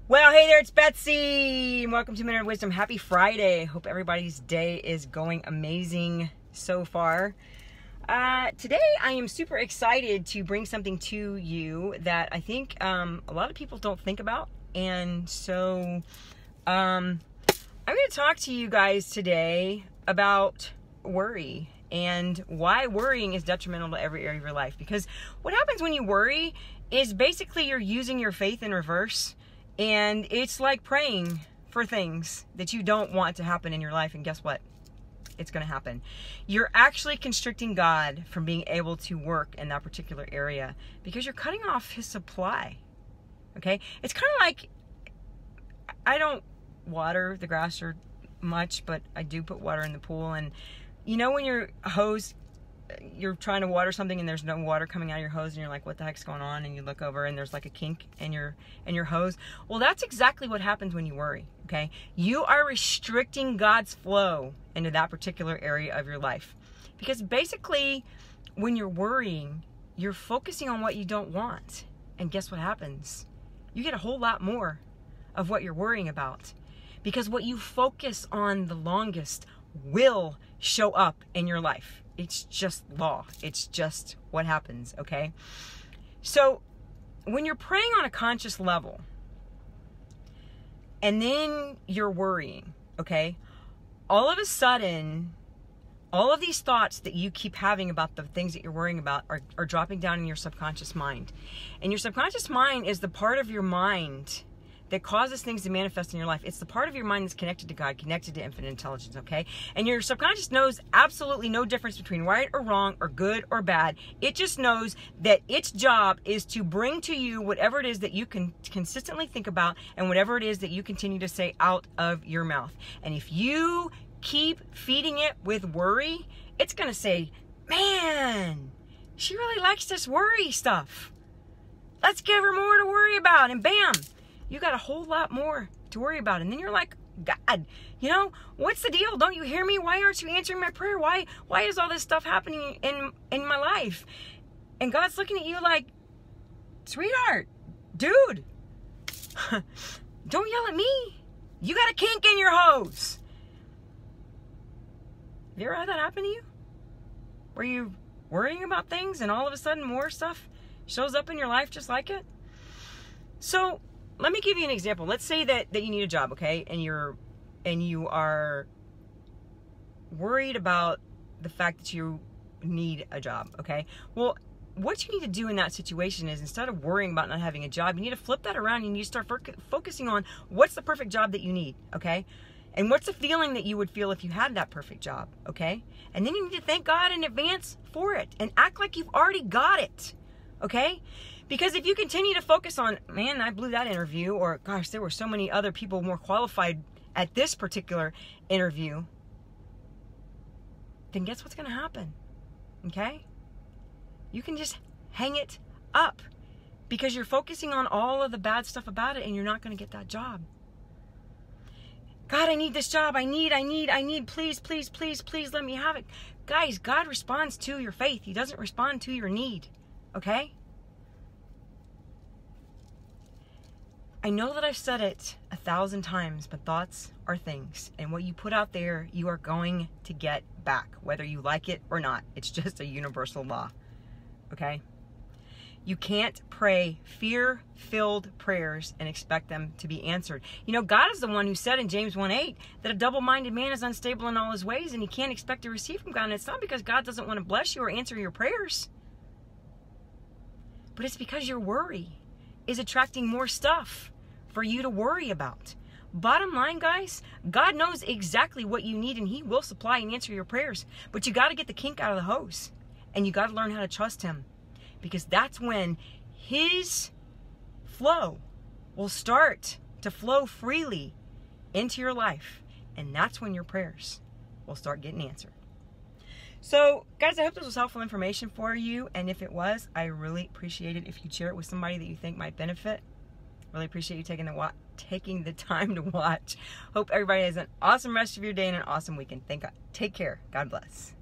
Well, hey there, it's Betsy. Welcome to Minute of Wisdom. Happy Friday. Hope everybody's day is going amazing so far. Today, I am super excited to bring something to you that I think a lot of people don't think about. And so I'm going to talk to you guys today about worry and why worrying is detrimental to every area of your life. Because what happens when you worry is basically you're using your faith in reverse. And it's like praying for things that you don't want to happen in your life. And guess what? It's going to happen. You're actually constricting God from being able to work in that particular area because you're cutting off his supply. Okay? It's kind of like, I don't water the grass or much, but I do put water in the pool. And you know when your hose, you're trying to water something and there's no water coming out of your hose and you're like, what the heck's going on? And you look over and there's like a kink in your hose. Well, that's exactly what happens when you worry, okay? You are restricting God's flow into that particular area of your life. Because basically, when you're worrying, you're focusing on what you don't want. And guess what happens? You get a whole lot more of what you're worrying about. Because what you focus on the longest will show up in your life. It's just law. It's just what happens, okay? So when you're praying on a conscious level and then you're worrying, okay, all of a sudden, all of these thoughts that you keep having about the things that you're worrying about are dropping down in your subconscious mind. And your subconscious mind is the part of your mind that causes things to manifest in your life. It's the part of your mind that's connected to God, connected to infinite intelligence, okay? And your subconscious knows absolutely no difference between right or wrong or good or bad. It just knows that its job is to bring to you whatever it is that you can consistently think about and whatever it is that you continue to say out of your mouth. And if you keep feeding it with worry, it's going to say, man, she really likes this worry stuff. Let's give her more to worry about. And bam, you got a whole lot more to worry about. And then you're like, God, you know, what's the deal? Don't you hear me? Why aren't you answering my prayer? Why is all this stuff happening in my life? And God's looking at you like, sweetheart, dude, don't yell at me. You got a kink in your hose. Have you ever had that happen to you? Were you worrying about things and all of a sudden more stuff shows up in your life just like it? So let me give you an example. Let's say that you need a job, okay? And you are worried about the fact that you need a job, okay? Well, what you need to do in that situation is instead of worrying about not having a job, you need to flip that around and you need to start focusing on what's the perfect job that you need, okay? And what's the feeling that you would feel if you had that perfect job, okay? And then you need to thank God in advance for it and act like you've already got it, okay? Because if you continue to focus on, man, I blew that interview, or gosh, there were so many other people more qualified at this particular interview, then guess what's going to happen, okay? You can just hang it up because you're focusing on all of the bad stuff about it and you're not going to get that job. God, I need this job. I need, please, please, please, please let me have it. Guys, God responds to your faith. He doesn't respond to your need, okay? I know that I've said it 1,000 times, but thoughts are things. And what you put out there, you are going to get back, whether you like it or not. It's just a universal law, okay? You can't pray fear-filled prayers and expect them to be answered. You know, God is the one who said in James 1:8 that a double-minded man is unstable in all his ways and he can't expect to receive from God. And it's not because God doesn't want to bless you or answer your prayers, but it's because your worry is attracting more stuff for you to worry about. Bottom line, guys, God knows exactly what you need and he will supply and answer your prayers. But you got to get the kink out of the hose and you got to learn how to trust him, because that's when his flow will start to flow freely into your life. And that's when your prayers will start getting answered. So, guys, I hope this was helpful information for you. And if it was, I really appreciate it if you share it with somebody that you think might benefit. Really appreciate you taking the time to watch. Hope everybody has an awesome rest of your day and an awesome weekend. Take care. God bless.